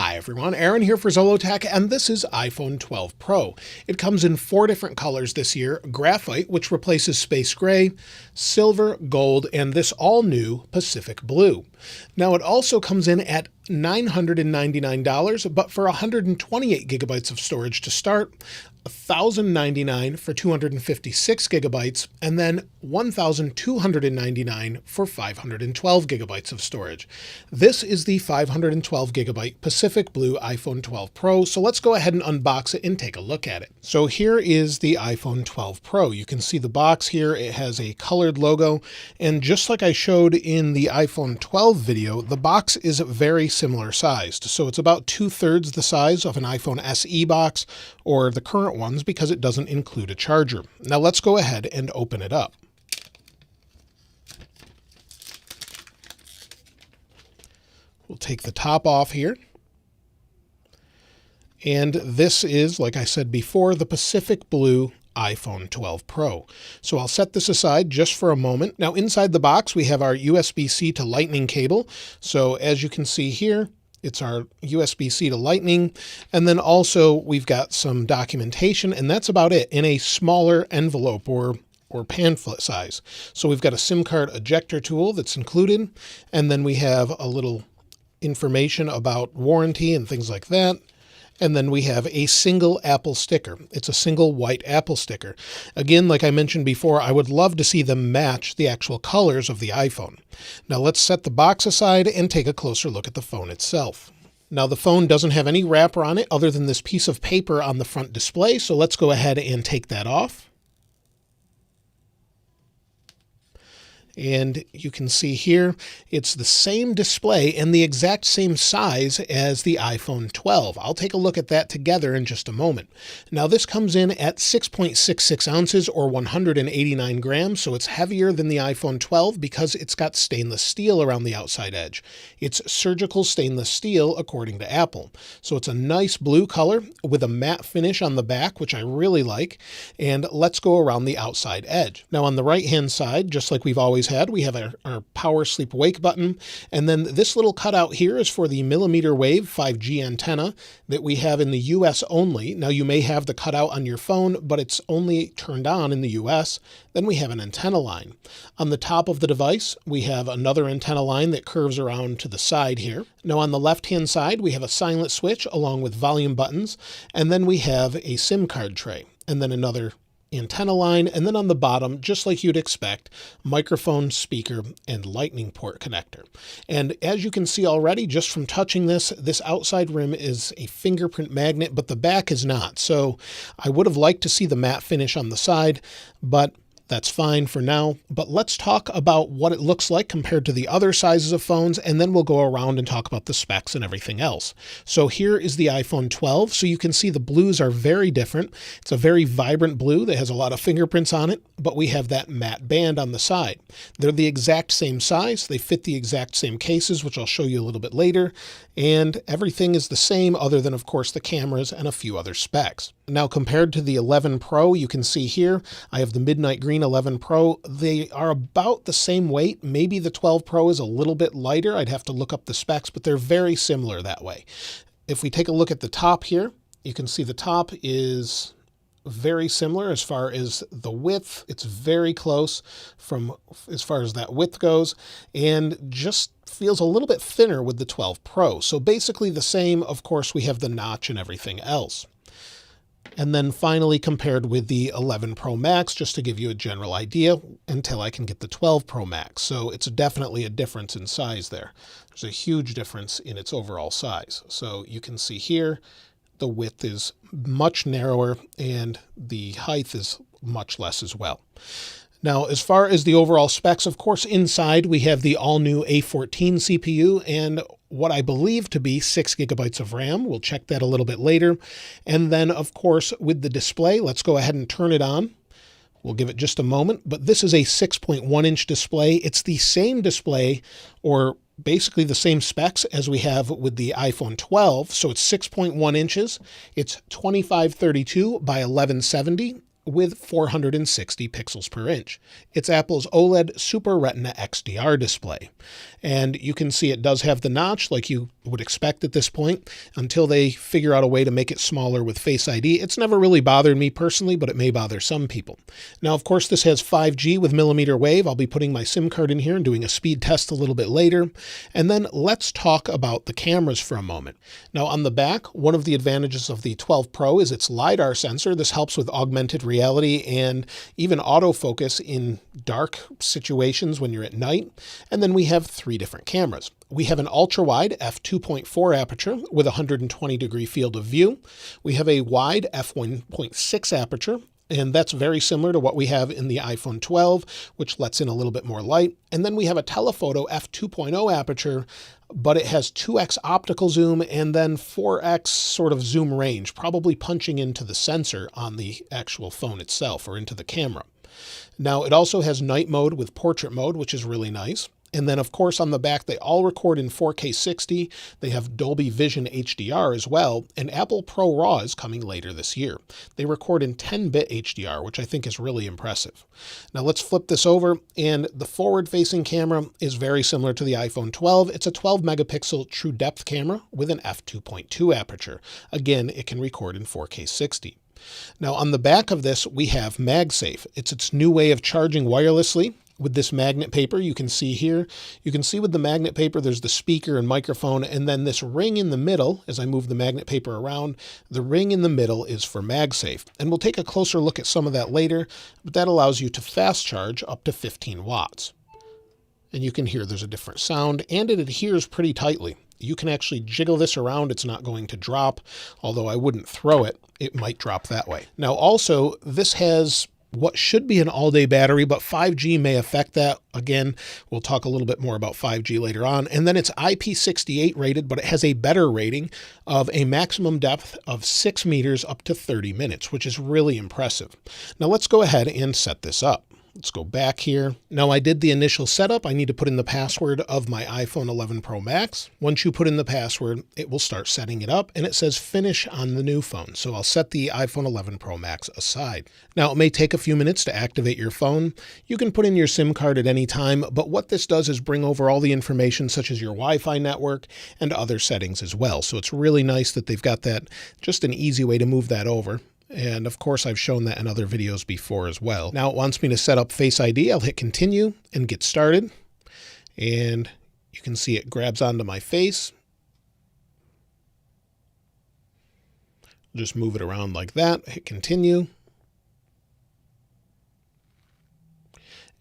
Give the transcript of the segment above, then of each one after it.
Hi everyone, Aaron here for Zollotech, and this is iPhone 12 Pro. It comes in 4 different colors this year: graphite, which replaces space gray, silver, gold, and this all-new Pacific blue. Now it also comes in at $999, but for 128 gigabytes of storage to start, $1,099 for 256 gigabytes, and then $1,299 for 512 gigabytes of storage. This is the 512 gigabyte Pacific Blue iPhone 12 Pro, so let's go ahead and unbox it and take a look at it. So here is the iPhone 12 Pro. You can see the box here. It has a colored logo, and just like I showed in the iPhone 12 video, the box is very similar sized. So it's about 2/3 the size of an iPhone SE box or the current ones, because it doesn't include a charger. Now let's go ahead and open it up. We'll take the top off here. And this is, like I said before, the Pacific Blue iPhone 12 Pro. So I'll set this aside just for a moment. Now inside the box, we have our USB-C to Lightning cable. So as you can see here, it's our USB-C to Lightning. And then also we've got some documentation, and that's about it, in a smaller envelope or pamphlet size. So we've got a SIM card ejector tool that's included. And then we have a little information about warranty and things like that. And then we have a single Apple sticker. It's a single white Apple sticker. Again, like I mentioned before, I would love to see them match the actual colors of the iPhone. Now let's set the box aside and take a closer look at the phone itself. Now the phone doesn't have any wrapper on it other than this piece of paper on the front display, so let's go ahead and take that off. And you can see here, it's the same display and the exact same size as the iPhone 12. I'll take a look at that together in just a moment. Now this comes in at 6.66 ounces or 189 grams, so it's heavier than the iPhone 12 because it's got stainless steel around the outside edge. It's surgical stainless steel according to Apple. So it's a nice blue color with a matte finish on the back, which I really like. And let's go around the outside edge. Now on the right hand side, just like we've always had, we have our power sleep wake button, and then this little cutout here is for the millimeter wave 5G antenna that we have in the US only. Now you may have the cutout on your phone, but it's only turned on in the US. Then we have an antenna line. On the top of the device, we have another antenna line that curves around to the side here. Now on the left hand side, we have a silent switch along with volume buttons, and then we have a SIM card tray, and then another antenna line, and then on the bottom, just like you'd expect, microphone, speaker, and lightning port connector. And as you can see already, just from touching this outside rim is a fingerprint magnet, but the back is not. So I would have liked to see the matte finish on the side, but that's fine for now. But let's talk about what it looks like compared to the other sizes of phones, and then we'll go around and talk about the specs and everything else. So here is the iPhone 12. So you can see the blues are very different. It's a very vibrant blue that has a lot of fingerprints on it, but we have that matte band on the side. They're the exact same size. They fit the exact same cases, which I'll show you a little bit later. And everything is the same other than, of course, the cameras and a few other specs. Now, compared to the 11 Pro, you can see here, I have the Midnight Green 11 Pro. They are about the same weight. Maybe the 12 Pro is a little bit lighter. I'd have to look up the specs, but they're very similar that way. If we take a look at the top here, you can see the top is very similar as far as the width. It's very close from as far as that width goes, and just feels a little bit thinner with the 12 Pro. So basically the same. Of course, we have the notch and everything else. And then finally compared with the 11 Pro Max, just to give you a general idea until I can get the 12 Pro Max. So it's definitely a difference in size there. There's a huge difference in its overall size. So you can see here, the width is much narrower and the height is much less as well. Now, as far as the overall specs, of course, inside we have the all-new A14 CPU and what I believe to be 6 gigabytes of RAM. We'll check that a little bit later. And then, of course, with the display, let's go ahead and turn it on. We'll give it just a moment, but this is a 6.1-inch display. It's the same display, or basically the same specs as we have with the iPhone 12. So it's 6.1 inches. It's 2532 by 1170. with 460 pixels per inch. It's Apple's OLED Super Retina XDR display. And you can see it does have the notch like you would expect at this point until they figure out a way to make it smaller with Face ID. It's never really bothered me personally, but it may bother some people. Now, of course, this has 5G with millimeter wave. I'll be putting my SIM card in here and doing a speed test a little bit later. And then let's talk about the cameras for a moment. Now, on the back, one of the advantages of the 12 Pro is its LiDAR sensor. This helps with augmented reality and even autofocus in dark situations when you're at night. And then we have 3 different cameras. We have an ultra-wide f2.4 aperture with a 120-degree field of view. We have a wide f1.6 aperture, and that's very similar to what we have in the iPhone 12, which lets in a little bit more light. And then we have a telephoto f2.0 aperture, but it has 2x optical zoom and then 4x sort of zoom range, probably punching into the sensor on the actual phone itself or into the camera. Now, it also has night mode with portrait mode, which is really nice. And then, of course, on the back, they all record in 4K 60. They have Dolby Vision HDR as well, and Apple ProRAW is coming later this year. They record in 10-bit HDR, which I think is really impressive. Now, let's flip this over, and the forward-facing camera is very similar to the iPhone 12. It's a 12-megapixel true depth camera with an f2.2 aperture. Again, it can record in 4K 60. Now, on the back of this, we have MagSafe. It's its new way of charging wirelessly with this magnet paper. You can see here, you can see with the magnet paper, there's the speaker and microphone, and then this ring in the middle, as I move the magnet paper around, the ring in the middle is for MagSafe. And we'll take a closer look at some of that later, but that allows you to fast charge up to 15 watts. And you can hear there's a different sound, and it adheres pretty tightly. You can actually jiggle this around. It's not going to drop, although I wouldn't throw it. It might drop that way. Now, also, this has what should be an all-day battery, but 5G may affect that. Again, we'll talk a little bit more about 5G later on. And then it's IP68 rated, but it has a better rating of a maximum depth of 6 meters up to 30 minutes, which is really impressive. Now, let's go ahead and set this up. Let's go back here. Now, I did the initial setup. I need to put in the password of my iPhone 11 Pro Max. Once you put in the password, it will start setting it up, and it says finish on the new phone. So I'll set the iPhone 11 Pro Max aside. Now, it may take a few minutes to activate your phone. You can put in your SIM card at any time, but what this does is bring over all the information such as your Wi-Fi network and other settings as well. So it's really nice that they've got that, just an easy way to move that over. And of course, I've shown that in other videos before as well. Now it wants me to set up Face ID. I'll hit continue and get started. And you can see it grabs onto my face. Just move it around like that, hit continue.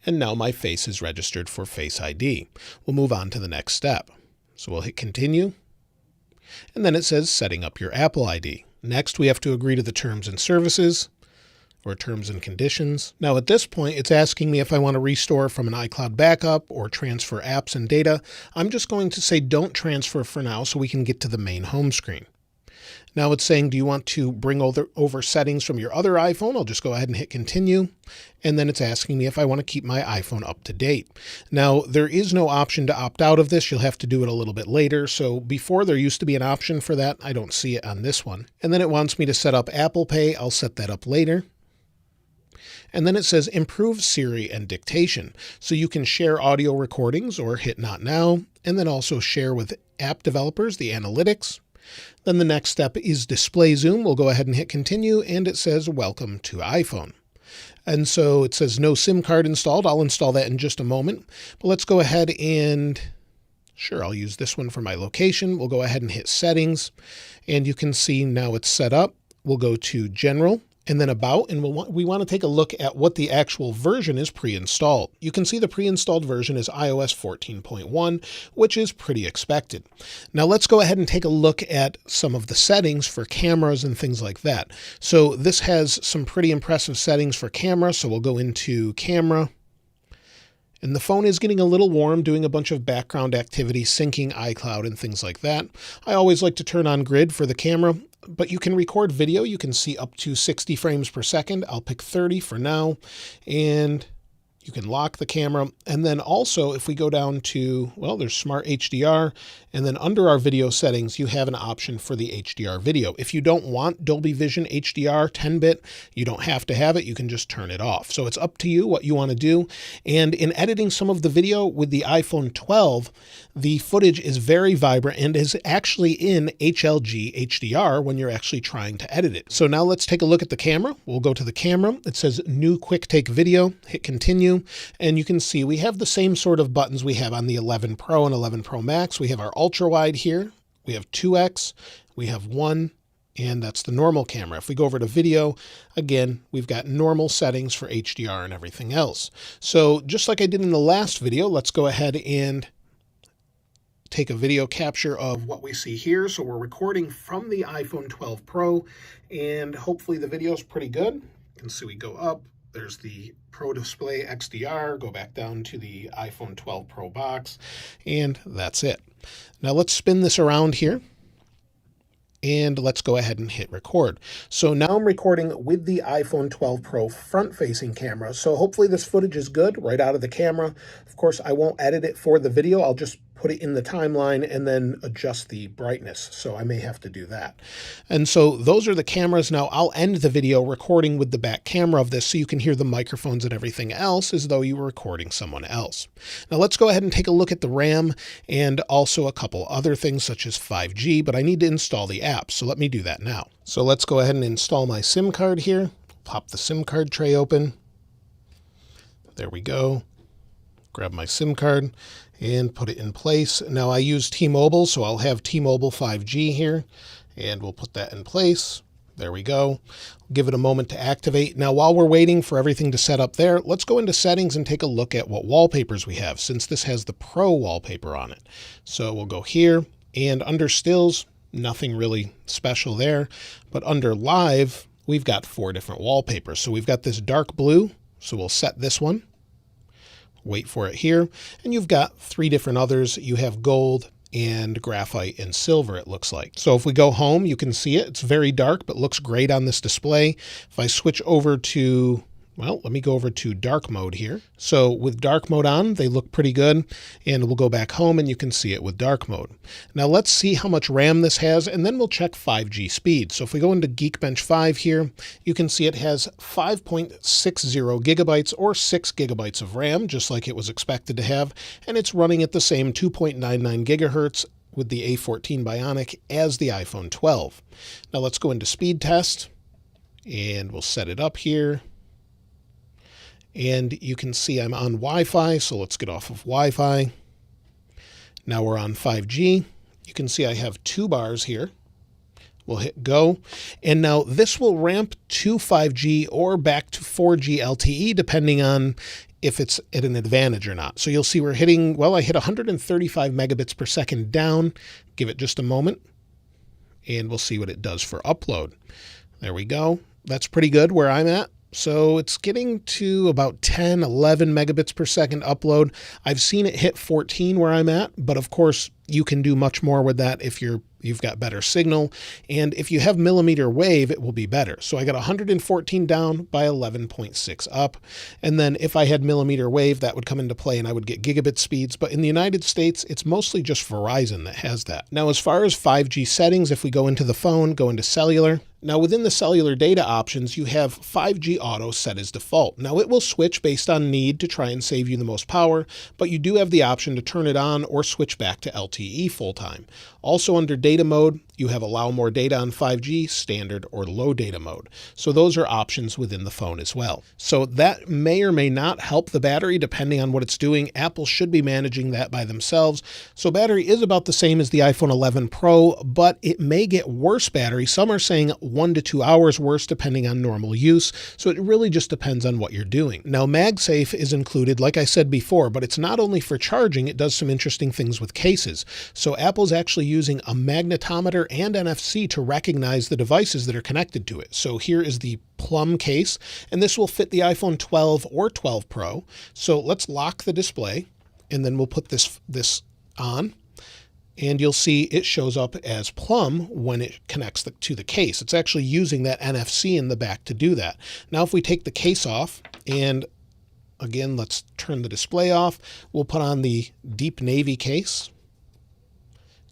And now my face is registered for Face ID. We'll move on to the next step. So we'll hit continue. And then it says setting up your Apple ID. Next, we have to agree to the terms and services or terms and conditions. Now, at this point, it's asking me if I want to restore from an iCloud backup or transfer apps and data. I'm just going to say don't transfer for now so we can get to the main home screen. Now it's saying, do you want to bring over settings from your other iPhone? I'll just go ahead and hit continue. And then it's asking me if I want to keep my iPhone up to date. Now, there is no option to opt out of this. You'll have to do it a little bit later. So before there used to be an option for that. I don't see it on this one. And then it wants me to set up Apple Pay. I'll set that up later. And then it says improve Siri and dictation. So you can share audio recordings or hit not now, and then also share with app developers the analytics. Then the next step is display zoom. We'll go ahead and hit continue, and it says welcome to iPhone. And so it says no SIM card installed. I'll install that in just a moment. But let's go ahead and, sure, I'll use this one for my location. We'll go ahead and hit settings, and you can see now it's set up. We'll go to general and then about, and we want to take a look at what the actual version is pre-installed. You can see the pre-installed version is iOS 14.1, which is pretty expected. Now let's go ahead and take a look at some of the settings for cameras and things like that. So this has some pretty impressive settings for camera. So we'll go into camera. And the phone is getting a little warm, doing a bunch of background activity, syncing iCloud and things like that. I always like to turn on grid for the camera, but you can record video. You can see up to 60 frames per second. I'll pick 30 for now. And You can lock the camera. And then also if we go down to, well, there's Smart HDR, and then under our video settings, you have an option for the HDR video. If you don't want Dolby Vision HDR 10-bit, you don't have to have it. You can just turn it off. So it's up to you what you want to do. And in editing some of the video with the iPhone 12, the footage is very vibrant and is actually in HLG HDR when you're actually trying to edit it. So now let's take a look at the camera. We'll go to the camera. It says new quick take video, hit continue. And you can see we have the same sort of buttons we have on the 11 Pro and 11 Pro Max. We have our ultra wide here. We have 2X, we have 1, and that's the normal camera. If we go over to video, again, we've got normal settings for HDR and everything else. So just like I did in the last video, let's go ahead and take a video capture of what we see here. So we're recording from the iPhone 12 Pro, and hopefully the video is pretty good. You can see we go up, there's the Pro Display XDR, go back down to the iPhone 12 Pro box, and that's it. Now let's spin this around here. And let's go ahead and hit record. So now I'm recording with the iPhone 12 Pro front-facing camera. So hopefully this footage is good right out of the camera. Of course, I won't edit it for the video. I'll just put it in the timeline and then adjust the brightness. So I may have to do that. And so those are the cameras. Now I'll end the video recording with the back camera of this so you can hear the microphones and everything else as though you were recording someone else. Now let's go ahead and take a look at the RAM and also a couple other things such as 5G, but I need to install the app. So let me do that now. So let's go ahead and install my SIM card here. Pop the SIM card tray open. There we go. Grab my SIM card and put it in place. Now I use T-Mobile, so I'll have T-Mobile 5G here, and we'll put that in place. There we go. Give it a moment to activate. Now, while we're waiting for everything to set up there, let's go into settings and take a look at what wallpapers we have, since this has the Pro wallpaper on it. So we'll go here, and under stills, nothing really special there. But under live, we've got 4 different wallpapers. So we've got this dark blue, so we'll set this one. Wait for it here. And you've got 3 different others. You have gold and graphite and silver, it looks like. So if we go home, you can see it. It's very dark, but looks great on this display. If I switch over to, well, let me go over to dark mode here. So with dark mode on, they look pretty good. And we'll go back home and you can see it with dark mode. Now let's see how much RAM this has, and then we'll check 5G speed. So if we go into Geekbench 5 here, you can see it has 5.60 gigabytes or 6 gigabytes of RAM, just like it was expected to have. And it's running at the same 2.99 gigahertz with the A14 Bionic as the iPhone 12. Now let's go into speed test and we'll set it up here. And you can see I'm on Wi-Fi, so let's get off of Wi-Fi. Now we're on 5G. You can see I have 2 bars here. We'll hit go. And now this will ramp to 5G or back to 4G LTE, depending on if it's at an advantage or not. So you'll see we're hitting, well, I hit 135 megabits per second down. Give it just a moment, and we'll see what it does for upload. There we go. That's pretty good where I'm at. So it's getting to about 10, 11 megabits per second upload. I've seen it hit 14 where I'm at, but of course you can do much more with that if you've got better signal. And if you have millimeter wave, it will be better. So I got 114 down by 11.6 up. And then if I had millimeter wave, that would come into play and I would get gigabit speeds. But in the United States, it's mostly just Verizon that has that. Now, as far as 5G settings, if we go into the phone, go into cellular. Now within the cellular data options, you have 5G auto set as default. Now it will switch based on need to try and save you the most power, but you do have the option to turn it on or switch back to LTE full time. Also under data mode, you have allow more data on 5G, standard, or low data mode. So those are options within the phone as well. So that may or may not help the battery depending on what it's doing. Apple should be managing that by themselves. So battery is about the same as the iPhone 11 Pro, but it may get worse battery. Some are saying 1 to 2 hours worse depending on normal use. So it really just depends on what you're doing. Now MagSafe is included, like I said before, but it's not only for charging, it does some interesting things with cases. So Apple's actually using a magnetometer and NFC to recognize the devices that are connected to it. So here is the Plum case, and this will fit the iPhone 12 or 12 Pro. So let's lock the display, and then we'll put this on, and you'll see it shows up as Plum when it connects to the case. It's actually using that NFC in the back to do that. Now if we take the case off and Again, let's turn the display off. We'll put on the deep navy case.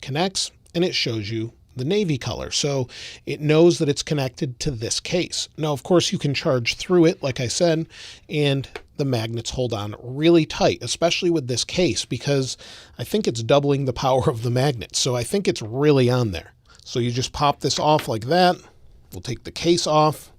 Connects, and it shows you the navy color. So it knows that it's connected to this case. Now, of course, you can charge through it, like I said, and the magnets hold on really tight, especially with this case, because I think it's doubling the power of the magnet. So I think it's really on there. So you just pop this off like that. We'll take the case off.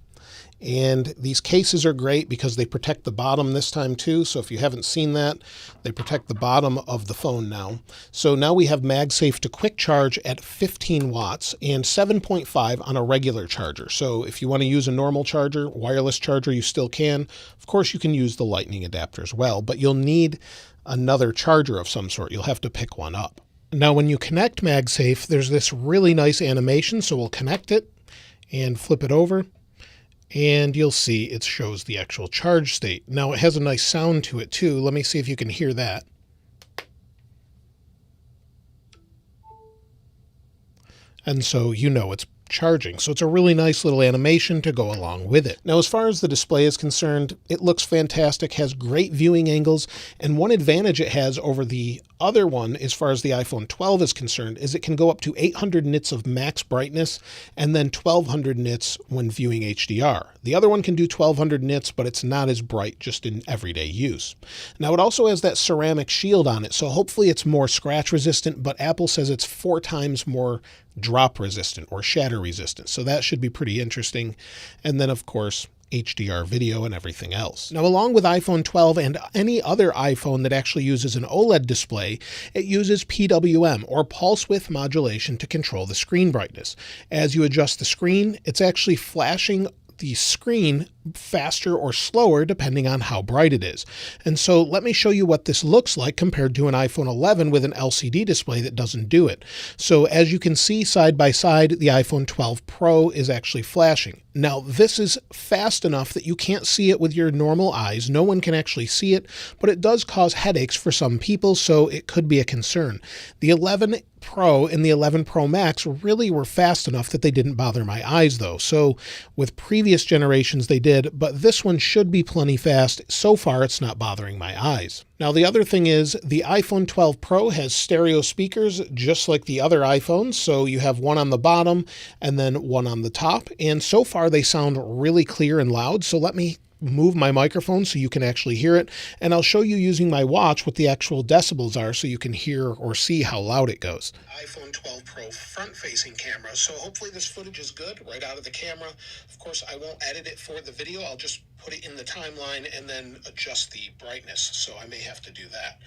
And these cases are great because they protect the bottom this time too. So if you haven't seen that, they protect the bottom of the phone now. So now we have MagSafe to quick charge at 15 watts and 7.5 on a regular charger. So if you want to use a normal charger, wireless charger, you still can. Of course, you can use the lightning adapter as well, but you'll need another charger of some sort. You'll have to pick one up. Now, when you connect MagSafe, there's this really nice animation. So we'll connect it and flip it over. And you'll see it shows the actual charge state. Now it has a nice sound to it too. Let me see if you can hear that. And so you know it's charging. So it's a really nice little animation to go along with it. Now, as far as the display is concerned, it looks fantastic, has great viewing angles. And one advantage it has over the other one, as far as the iPhone 12 is concerned, is it can go up to 800 nits of max brightness and then 1200 nits when viewing HDR. The other one can do 1200 nits, but it's not as bright just in everyday use. Now, it also has that ceramic shield on it, so hopefully it's more scratch resistant, but Apple says it's 4 times more drop resistant or shatter resistant. So that should be pretty interesting. And then, of course, HDR video and everything else. Now, along with iPhone 12 and any other iPhone that actually uses an OLED display, it uses PWM or pulse width modulation to control the screen brightness. As you adjust the screen, it's actually flashing the screen faster or slower depending on how bright it is. And so let me show you what this looks like compared to an iPhone 11 with an LCD display that doesn't do it. So as you can see side by side, the iPhone 12 Pro is actually flashing. Now, this is fast enough that you can't see it with your normal eyes. No one can actually see it, but it does cause headaches for some people, so it could be a concern. The 11 Pro and the 11 Pro Max really were fast enough that they didn't bother my eyes though. So with previous generations they did, but this one should be plenty fast. So far it's not bothering my eyes. Now, the other thing is the iPhone 12 Pro has stereo speakers just like the other iPhones. So you have one on the bottom and then one on the top. And so far they sound really clear and loud. So let me move my microphone so you can actually hear it. And I'll show you using my watch what the actual decibels are so you can hear or see how loud it goes. iPhone 12 Pro front-facing camera. So hopefully this footage is good right out of the camera. Of course, I won't edit it for the video. I'll just put it in the timeline and then adjust the brightness. So I may have to do that.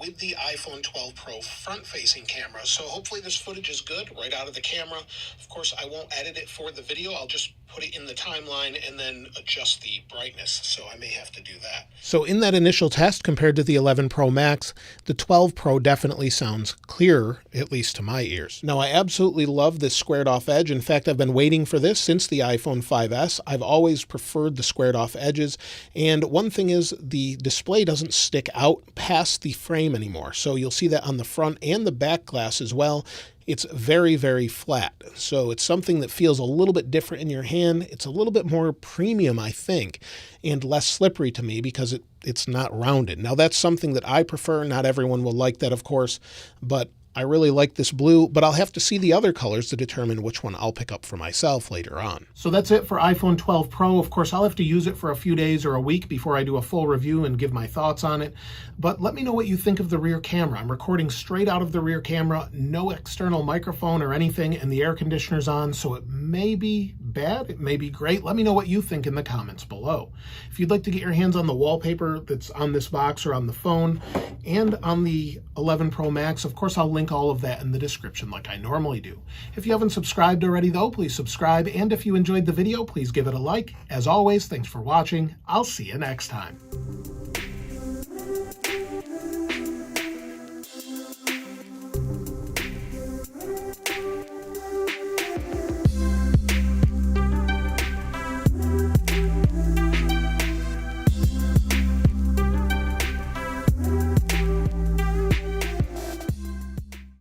With the iPhone 12 Pro front-facing camera. So hopefully this footage is good right out of the camera. Of course, I won't edit it for the video. I'll just put it in the timeline and then adjust the brightness. So I may have to do that. So in that initial test compared to the 11 Pro Max, the 12 Pro definitely sounds clearer, at least to my ears. Now, I absolutely love this squared off edge. In fact, I've been waiting for this since the iPhone 5S. I've always preferred the squared off edges. And one thing is the display doesn't stick out past the frame anymore. So you'll see that on the front and the back glass as well. It's very, very flat. So it's something that feels a little bit different in your hand. It's a little bit more premium, I think, and less slippery to me because it's not rounded. Now, that's something that I prefer. Not everyone will like that, of course, but I really like this blue, but I'll have to see the other colors to determine which one I'll pick up for myself later on. So that's it for iPhone 12 Pro. Of course, I'll have to use it for a few days or a week before I do a full review and give my thoughts on it. But let me know what you think of the rear camera. I'm recording straight out of the rear camera, no external microphone or anything, and the air conditioner's on, so it may be bad, it may be great. Let me know what you think in the comments below. If you'd like to get your hands on the wallpaper that's on this box or on the phone and on the 11 Pro Max, of course, I'll link all of that in the description like I normally do. If you haven't subscribed already though, please subscribe. And if you enjoyed the video, please give it a like. As always, thanks for watching. I'll see you next time.